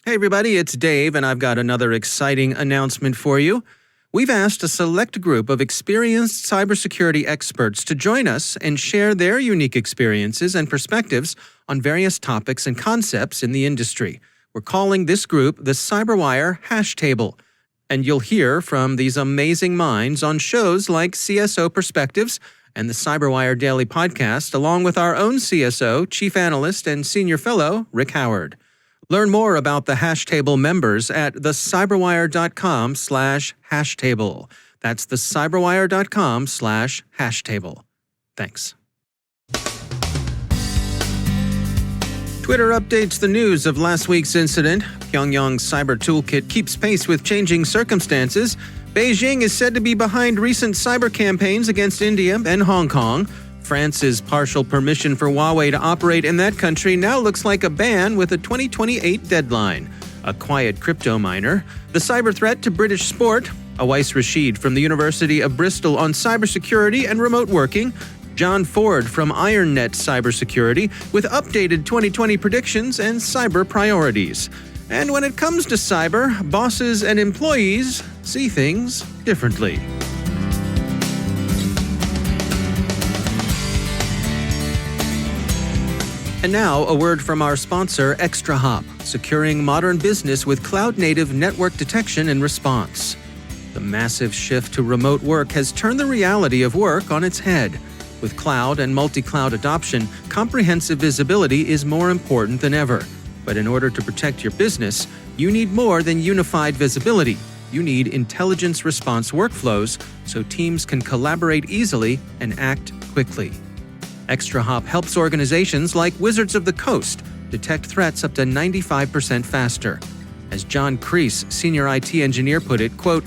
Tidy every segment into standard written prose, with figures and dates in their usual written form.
Hey everybody, it's Dave, and I've got another exciting announcement for you. We've asked a select group of experienced cybersecurity experts to join us and share their unique experiences and perspectives on various topics and concepts in the industry. We're calling this group the CyberWire Hash Table, and you'll hear from these amazing minds on shows like CSO Perspectives and the CyberWire Daily Podcast, along with our own CSO, Chief Analyst, and Senior Fellow, Rick Howard. Learn more about the Hashtable members at thecyberwire.com/hashtable. That's thecyberwire.com/hashtable. Thanks. Twitter updates the news of last week's incident. Pyongyang's cyber toolkit keeps pace with changing circumstances. Beijing is said to be behind recent cyber campaigns against India and Hong Kong. France's partial permission for Huawei to operate in that country now looks like a ban with a 2028 deadline. A quiet crypto miner, the cyber threat to British sport, Awais Rashid from the University of Bristol on cybersecurity and remote working, John Ford from IronNet Cybersecurity with updated 2020 predictions and cyber priorities. And when it comes to cyber, bosses and employees see things differently. And now, a word from our sponsor, ExtraHop, securing modern business with cloud-native network detection and response. The massive shift to remote work has turned the reality of work on its head. With cloud and multi-cloud adoption, comprehensive visibility is more important than ever. But in order to protect your business, you need more than unified visibility. You need intelligence response workflows so teams can collaborate easily and act quickly. ExtraHop helps organizations like Wizards of the Coast detect threats up to 95% faster. As John Kreese, senior IT engineer, put it, quote,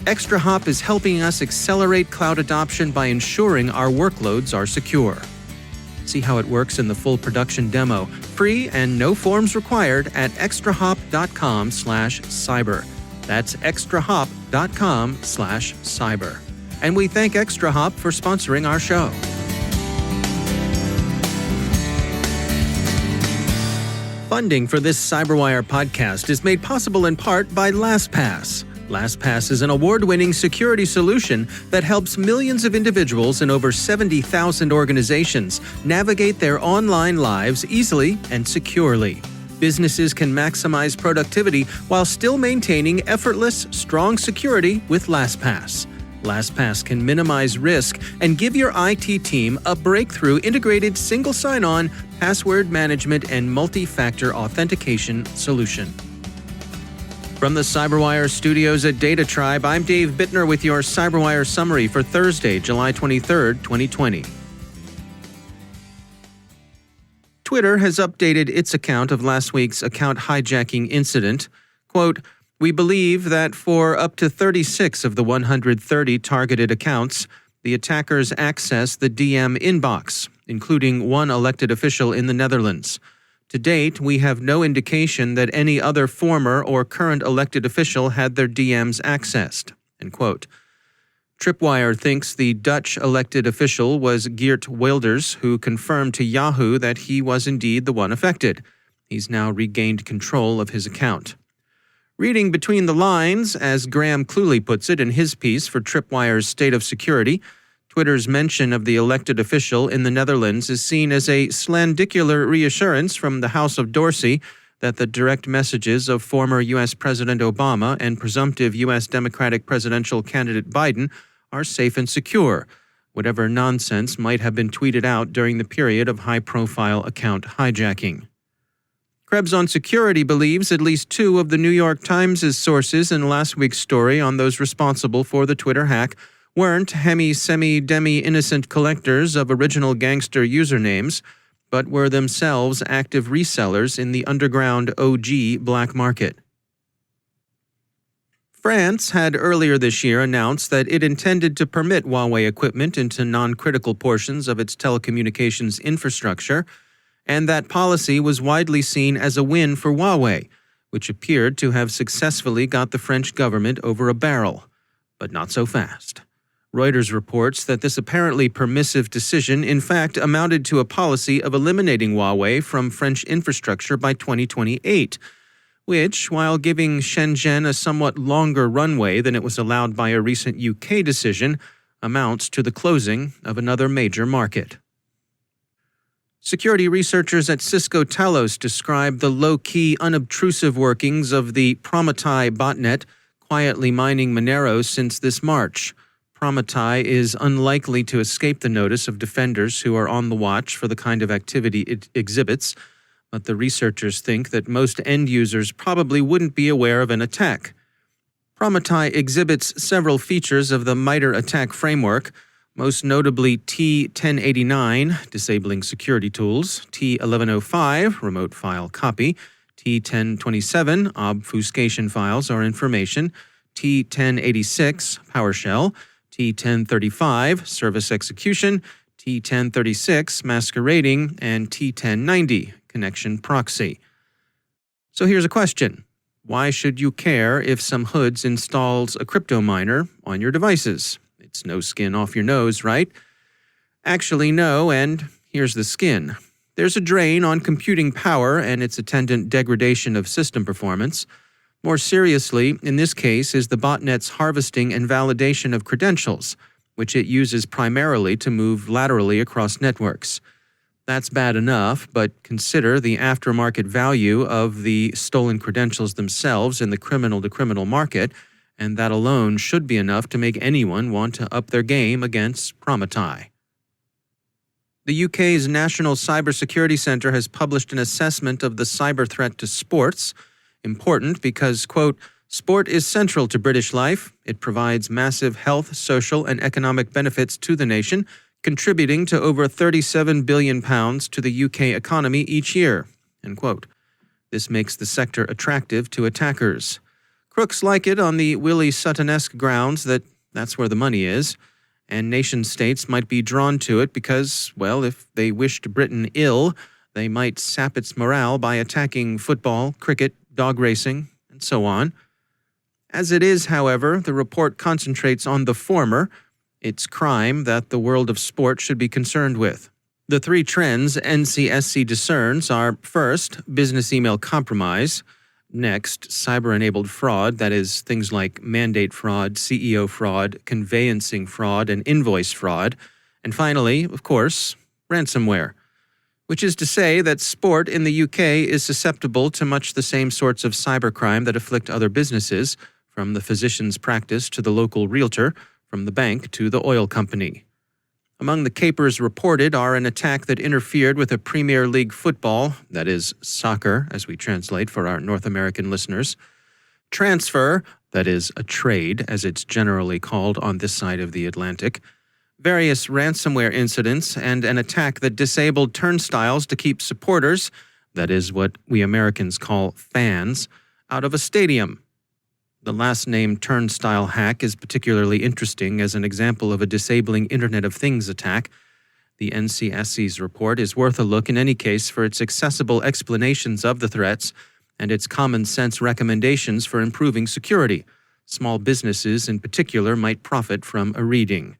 ExtraHop is helping us accelerate cloud adoption by ensuring our workloads are secure. See how it works in the full production demo, free and no forms required at extrahop.com/cyber. That's extrahop.com/cyber. And we thank ExtraHop for sponsoring our show. Funding for this CyberWire podcast is made possible in part by LastPass. LastPass is an award-winning security solution that helps millions of individuals in over 70,000 organizations navigate their online lives easily and securely. Businesses can maximize productivity while still maintaining effortless, strong security with LastPass. LastPass can minimize risk and give your IT team a breakthrough integrated single sign-on, password management, and multi-factor authentication solution. From the CyberWire studios at Data Tribe, I'm Dave Bittner with your CyberWire summary for Thursday, July 23, 2020. Twitter has updated its account of last week's account hijacking incident. Quote, we believe that for up to 36 of the 130 targeted accounts, the attackers accessed the DM inbox, including one elected official in the Netherlands. To date, we have no indication that any other former or current elected official had their DMs accessed. End quote. Tripwire thinks the Dutch elected official was Geert Wilders, who confirmed to Yahoo that he was indeed the one affected. He's now regained control of his account. Reading between the lines, as Graham Cluley puts it in his piece for Tripwire's State of Security, Twitter's mention of the elected official in the Netherlands is seen as a slandicular reassurance from the House of Dorsey that the direct messages of former U.S. President Obama and presumptive U.S. Democratic presidential candidate Biden are safe and secure, whatever nonsense might have been tweeted out during the period of high-profile account hijacking. Krebs on Security believes at least two of the New York Times' sources in last week's story on those responsible for the Twitter hack weren't hemi-semi-demi-innocent collectors of original gangster usernames, but were themselves active resellers in the underground OG black market. France had earlier this year announced that it intended to permit Huawei equipment into non-critical portions of its telecommunications infrastructure, and that policy was widely seen as a win for Huawei, which appeared to have successfully got the French government over a barrel. But not so fast. Reuters reports that this apparently permissive decision in fact amounted to a policy of eliminating Huawei from French infrastructure by 2028, which, while giving Shenzhen a somewhat longer runway than it was allowed by a recent UK decision, amounts to the closing of another major market. Security researchers at Cisco Talos describe the low-key, unobtrusive workings of the Prometheus botnet quietly mining Monero since this March. Prometheus is unlikely to escape the notice of defenders who are on the watch for the kind of activity it exhibits, but the researchers think that most end users probably wouldn't be aware of an attack. Prometheus exhibits several features of the MITRE ATT&CK framework, most notably T1089, disabling security tools, T1105, remote file copy, T1027, obfuscation files or information, T1086, PowerShell, T1035, service execution, T1036, masquerading, and T1090, connection proxy. So here's a question. Why should you care if some hoods installs a crypto miner on your devices? It's no skin off your nose, right? Actually, no, and here's the skin. There's a drain on computing power and its attendant degradation of system performance. More seriously, in this case, is the botnet's harvesting and validation of credentials, which it uses primarily to move laterally across networks. That's bad enough, but consider the aftermarket value of the stolen credentials themselves in the criminal-to-criminal market, and that alone should be enough to make anyone want to up their game against Prometheus. The UK's National Cybersecurity Centre has published an assessment of the cyber threat to sports. Important because, quote, sport is central to British life. It provides massive health, social, and economic benefits to the nation, contributing to over £37 billion to the UK economy each year, end quote. This makes the sector attractive to attackers. Crooks like it on the Willie Sutton-esque grounds that that's where the money is, and nation-states might be drawn to it because, well, if they wished Britain ill, they might sap its morale by attacking football, cricket, dog racing, and so on. As it is, however, the report concentrates on the former. It's crime that the world of sport should be concerned with. The three trends NCSC discerns are, first, business email compromise; next, cyber-enabled fraud, that is, things like mandate fraud, CEO fraud, conveyancing fraud, and invoice fraud; and finally, of course, ransomware. Which is to say that sport in the UK is susceptible to much the same sorts of cybercrime that afflict other businesses, from the physician's practice to the local realtor, from the bank to the oil company. Among the capers reported are an attack that interfered with a Premier League football, that is, soccer, as we translate for our North American listeners, transfer, that is, a trade, as it's generally called on this side of the Atlantic, various ransomware incidents, and an attack that disabled turnstiles to keep supporters, that is what we Americans call fans, out of a stadium. The last-named turnstile hack is particularly interesting as an example of a disabling Internet of Things attack. The NCSC's report is worth a look in any case for its accessible explanations of the threats and its common-sense recommendations for improving security. Small businesses in particular might profit from a reading.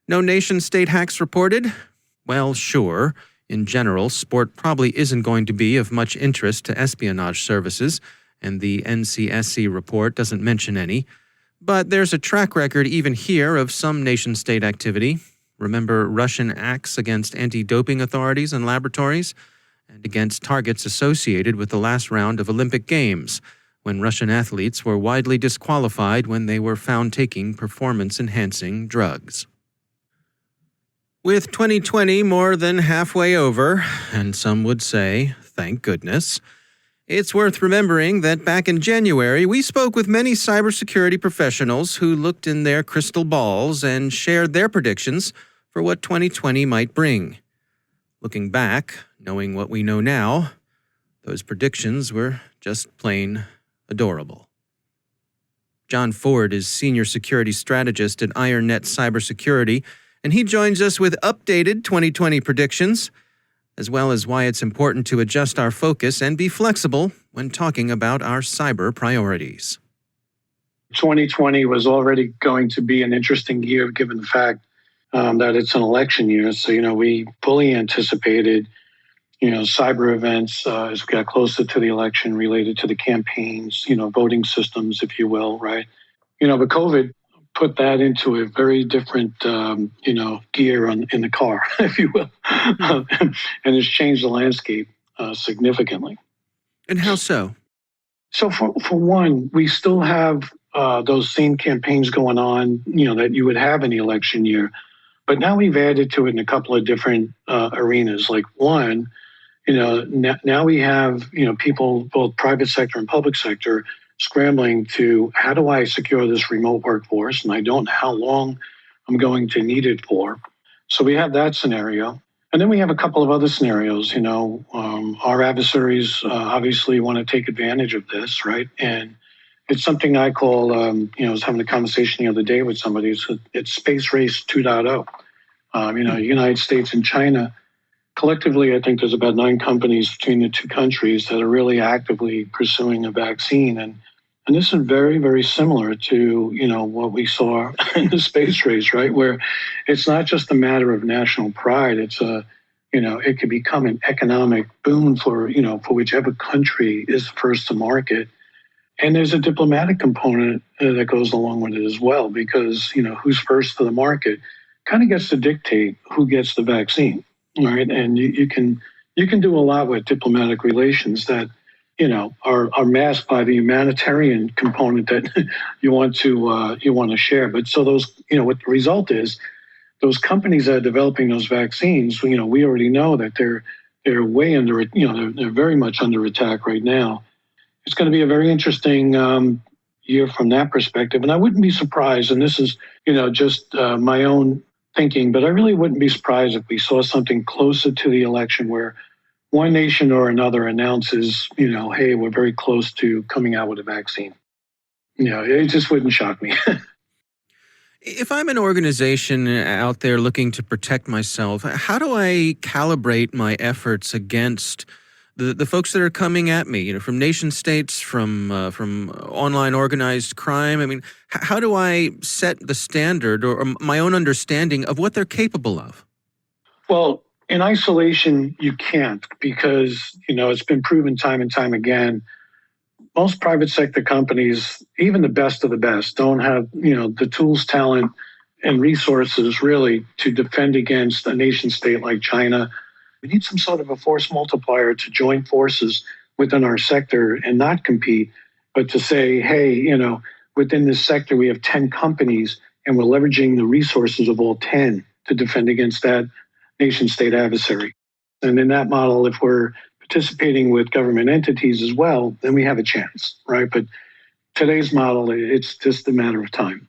No nation-state hacks reported? Well, sure. In general, sport probably isn't going to be of much interest to espionage services, and the NCSC report doesn't mention any. But there's a track record even here of some nation-state activity. Remember Russian acts against anti-doping authorities and laboratories, and against targets associated with the last round of Olympic Games, when Russian athletes were widely disqualified when they were found taking performance-enhancing drugs. With 2020 more than halfway over, and some would say, thank goodness, it's worth remembering that back in January, we spoke with many cybersecurity professionals who looked in their crystal balls and shared their predictions for what 2020 might bring. Looking back, knowing what we know now, those predictions were just plain adorable. John Ford is Senior Security Strategist at IronNet Cybersecurity, and he joins us with updated 2020 predictions, as well as why it's important to adjust our focus and be flexible when talking about our cyber priorities. 2020 was already going to be an interesting year given the fact that it's an election year. So, we fully anticipated cyber events as we got closer to the election related to the campaigns, voting systems, if you will, right? But COVID put that into a very different, gear in the car, if you will, and has changed the landscape significantly. And how so? So for one, we still have those same campaigns going on, that you would have in the election year. But now we've added to it in a couple of different arenas. Like one, now we have, people, both private sector and public sector, scrambling to how do I secure this remote workforce? And I don't know how long I'm going to need it for. So we have that scenario. And then we have a couple of other scenarios. Our adversaries obviously want to take advantage of this, right? And it's something I call, I was having a conversation the other day with somebody. It's Space Race 2.0. United States and China, collectively, I think there's about 9 companies between the two countries that are really actively pursuing a vaccine. And this is very, very similar to, what we saw in the space race, right? Where it's not just a matter of national pride. It's it could become an economic boon for whichever country is first to market. And there's a diplomatic component that goes along with it as well, because, who's first to the market kind of gets to dictate who gets the vaccine, right? And you can do a lot with diplomatic relations that, are masked by the humanitarian component that you want to share. But so those, what the result is, those companies that are developing those vaccines, we already know that they're way under, they're very much under attack right now. It's going to be a very interesting year from that perspective. And I wouldn't be surprised, and this is, just my own thinking, but I really wouldn't be surprised if we saw something closer to the election where one nation or another announces, hey, we're very close to coming out with a vaccine. It just wouldn't shock me. If I'm an organization out there looking to protect myself, how do I calibrate my efforts against the folks that are coming at me, from nation states, from online organized crime? I mean, how do I set the standard or my own understanding of what they're capable of? Well, in isolation, you can't, because, it's been proven time and time again. Most private sector companies, even the best of the best, don't have, the tools, talent, and resources really to defend against a nation state like China. We need some sort of a force multiplier to join forces within our sector and not compete, but to say, hey, within this sector, we have 10 companies and we're leveraging the resources of all 10 to defend against that nation state adversary. And in that model, if we're participating with government entities as well, then we have a chance, right? But today's model, it's just a matter of time.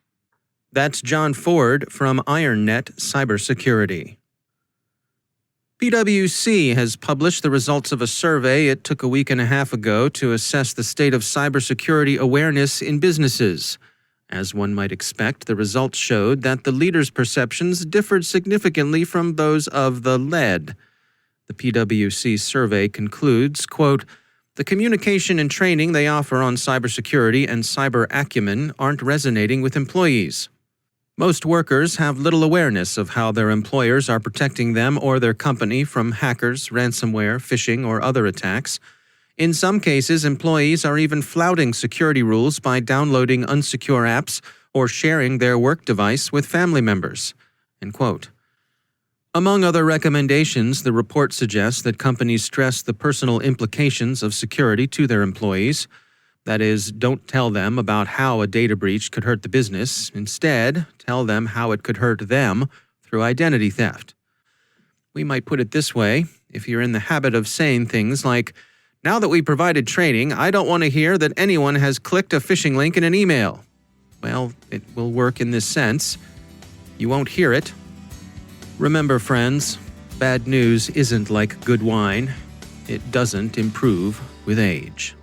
That's John Ford from IronNet Cybersecurity. PwC has published the results of a survey it took a week and a half ago to assess the state of cybersecurity awareness in businesses. As one might expect, the results showed that the leaders' perceptions differed significantly from those of the led. The PwC survey concludes, quote, "The communication and training they offer on cybersecurity and cyber acumen aren't resonating with employees. Most workers have little awareness of how their employers are protecting them or their company from hackers, ransomware, phishing, or other attacks. In some cases, employees are even flouting security rules by downloading unsecure apps or sharing their work device with family members." End quote. Among other recommendations, the report suggests that companies stress the personal implications of security to their employees. That is, don't tell them about how a data breach could hurt the business. Instead, tell them how it could hurt them through identity theft. We might put it this way: if you're in the habit of saying things like, "Now that we provided training, I don't want to hear that anyone has clicked a phishing link in an email." Well, it will work in this sense. You won't hear it. Remember, friends, bad news isn't like good wine. It doesn't improve with age.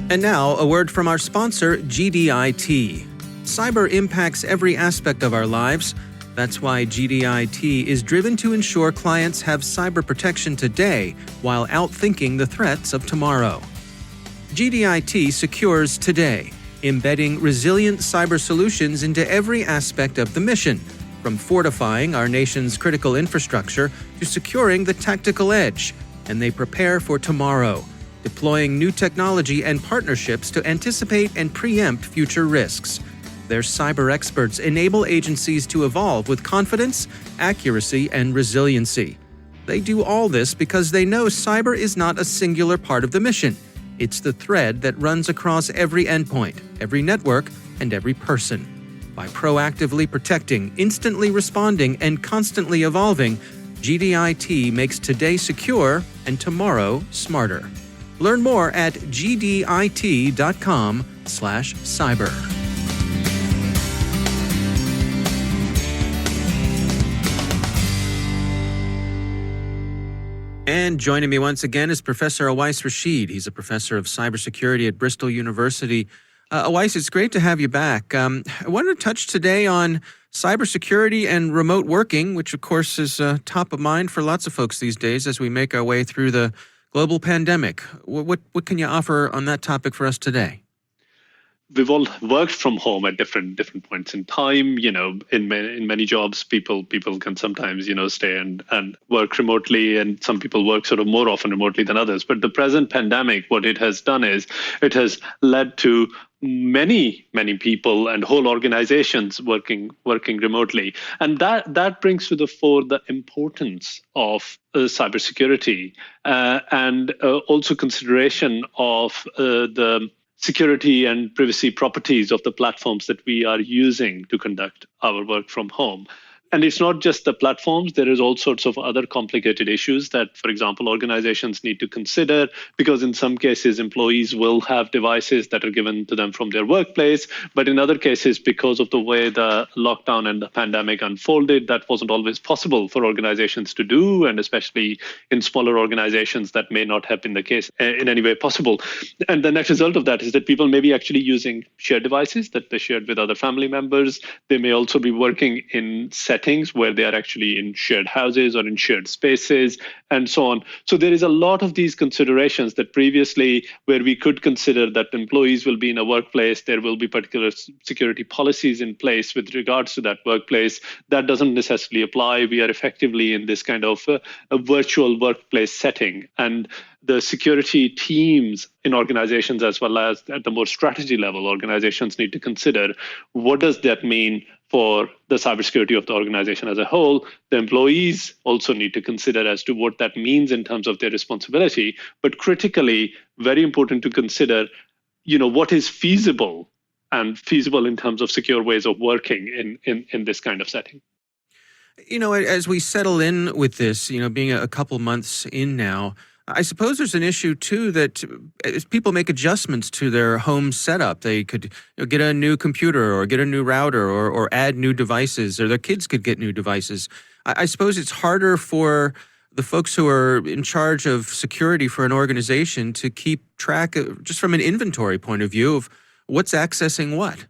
And now, a word from our sponsor, GDIT. Cyber impacts every aspect of our lives. That's why GDIT is driven to ensure clients have cyber protection today while outthinking the threats of tomorrow. GDIT secures today, embedding resilient cyber solutions into every aspect of the mission, from fortifying our nation's critical infrastructure to securing the tactical edge. And they prepare for tomorrow, deploying new technology and partnerships to anticipate and preempt future risks. Their cyber experts enable agencies to evolve with confidence, accuracy, and resiliency. They do all this because they know cyber is not a singular part of the mission. It's the thread that runs across every endpoint, every network, and every person. By proactively protecting, instantly responding, and constantly evolving, GDIT makes today secure and tomorrow smarter. Learn more at gdit.com/cyber. And joining me once again is Professor Awais Rashid. He's a professor of cybersecurity at Bristol University. Awais, it's great to have you back. I wanted to touch today on cybersecurity and remote working, which of course is top of mind for lots of folks these days as we make our way through the global pandemic. What can you offer on that topic for us today? We've all worked from home at different points in time. In many jobs, people can sometimes stay and work remotely, and some people work sort of more often remotely than others. But the present pandemic, what it has done is it has led to many people and whole organizations working remotely, and that brings to the fore the importance of cybersecurity and also consideration of the security and privacy properties of the platforms that we are using to conduct our work from home. And it's not just the platforms. There is all sorts of other complicated issues that, for example, organizations need to consider, because in some cases, employees will have devices that are given to them from their workplace. But in other cases, because of the way the lockdown and the pandemic unfolded, that wasn't always possible for organizations to do, and especially in smaller organizations, that may not have been the case in any way possible. And the net result of that is that people may be actually using shared devices that they shared with other family members. They may also be working in settings where they are actually in shared houses or in shared spaces and so on. So there is a lot of these considerations that previously, where we could consider that employees will be in a workplace, there will be particular security policies in place with regards to that workplace. That doesn't necessarily apply. We are effectively in this kind of a virtual workplace setting. And the security teams in organizations, as well as at the more strategy level, organizations need to consider, what does that mean for the cybersecurity of the organization as a whole? The employees also need to consider as to what that means in terms of their responsibility. But critically, very important to consider, what is feasible and feasible in terms of secure ways of working in this kind of setting. As we settle in with this, being a couple months in now, I suppose there's an issue, too, that as people make adjustments to their home setup, they could get a new computer or get a new router or add new devices, or their kids could get new devices. I suppose it's harder for the folks who are in charge of security for an organization to keep track, just from an inventory point of view, of what's accessing what.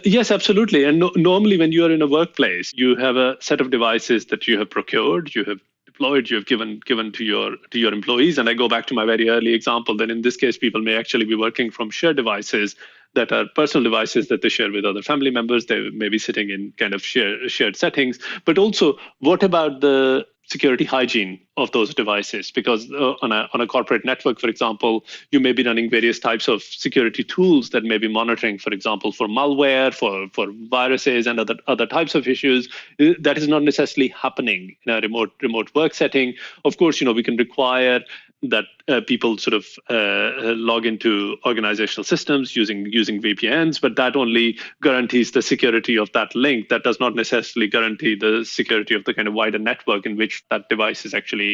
Yes, absolutely. And normally when you are in a workplace, you have a set of devices that you have procured, you have deployed, you have given to your employees. And I go back to my very early example that in this case, people may actually be working from shared devices that are personal devices that they share with other family members. They may be sitting in kind of shared settings. But also, what about the security hygiene of those devices? Because on a corporate network, for example, you may be running various types of security tools that may be monitoring, for example, for malware, for viruses and other types of issues. That is not necessarily happening in a remote work setting. Of course, we can require that people sort of log into organizational systems using VPNs, but that only guarantees the security of that link. That does not necessarily guarantee the security of the kind of wider network in which that device is actually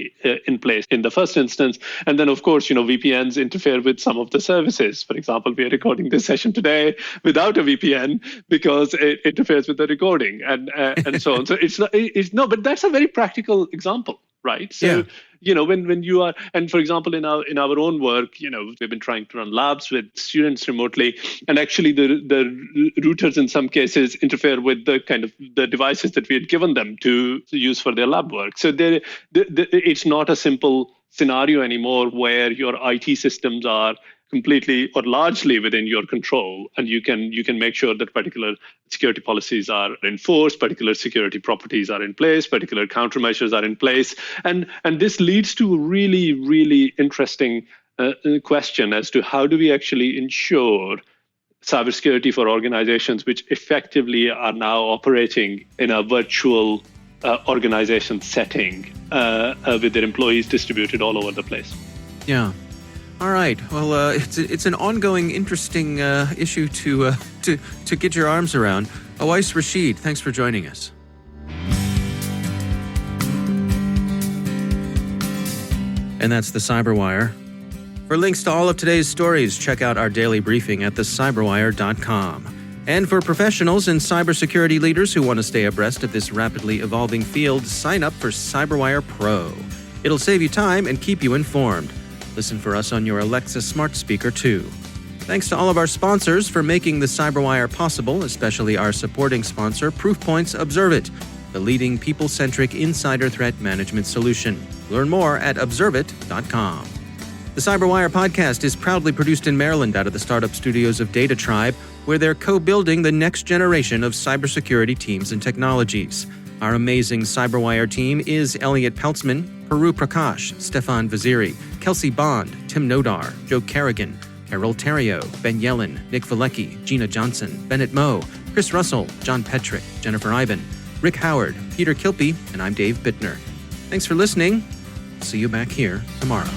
in place in the first instance. And then, of course, VPNs interfere with some of the services. For example, we are recording this session today without a VPN because it interferes with the recording and so on. So but that's a very practical example, right? So, when you are, and for example, in our own work, we've been trying to run labs with students remotely, and actually the routers in some cases interfere with the kind of the devices that we had given them to use for their lab work. So it's not a simple scenario anymore where your IT systems are completely or largely within your control, and you can make sure that particular security policies are enforced, particular security properties are in place, particular countermeasures are in place, and this leads to a really, really interesting question as to how do we actually ensure cybersecurity for organizations which effectively are now operating in a virtual organization setting with their employees distributed all over the place. Yeah. All right. Well, it's an ongoing, interesting issue to get your arms around. Awais Rashid, thanks for joining us. And that's the CyberWire. For links to all of today's stories, check out our daily briefing at thecyberwire.com. And for professionals and cybersecurity leaders who want to stay abreast of this rapidly evolving field, sign up for CyberWire Pro. It'll save you time and keep you informed. Listen for us on your Alexa smart speaker, too. Thanks to all of our sponsors for making the CyberWire possible, especially our supporting sponsor, Proofpoint's Observit, the leading people-centric insider threat management solution. Learn more at observit.com. The CyberWire podcast is proudly produced in Maryland out of the startup studios of Data Tribe, where they're co-building the next generation of cybersecurity teams and technologies. Our amazing CyberWire team is Elliot Peltzman, Peru Prakash, Stefan Vaziri, Kelsey Bond, Tim Nodar, Joe Kerrigan, Carol Terrio, Ben Yellen, Nick Valecki, Gina Johnson, Bennett Moe, Chris Russell, John Petrick, Jennifer Ivan, Rick Howard, Peter Kilpie, and I'm Dave Bittner. Thanks for listening. See you back here tomorrow.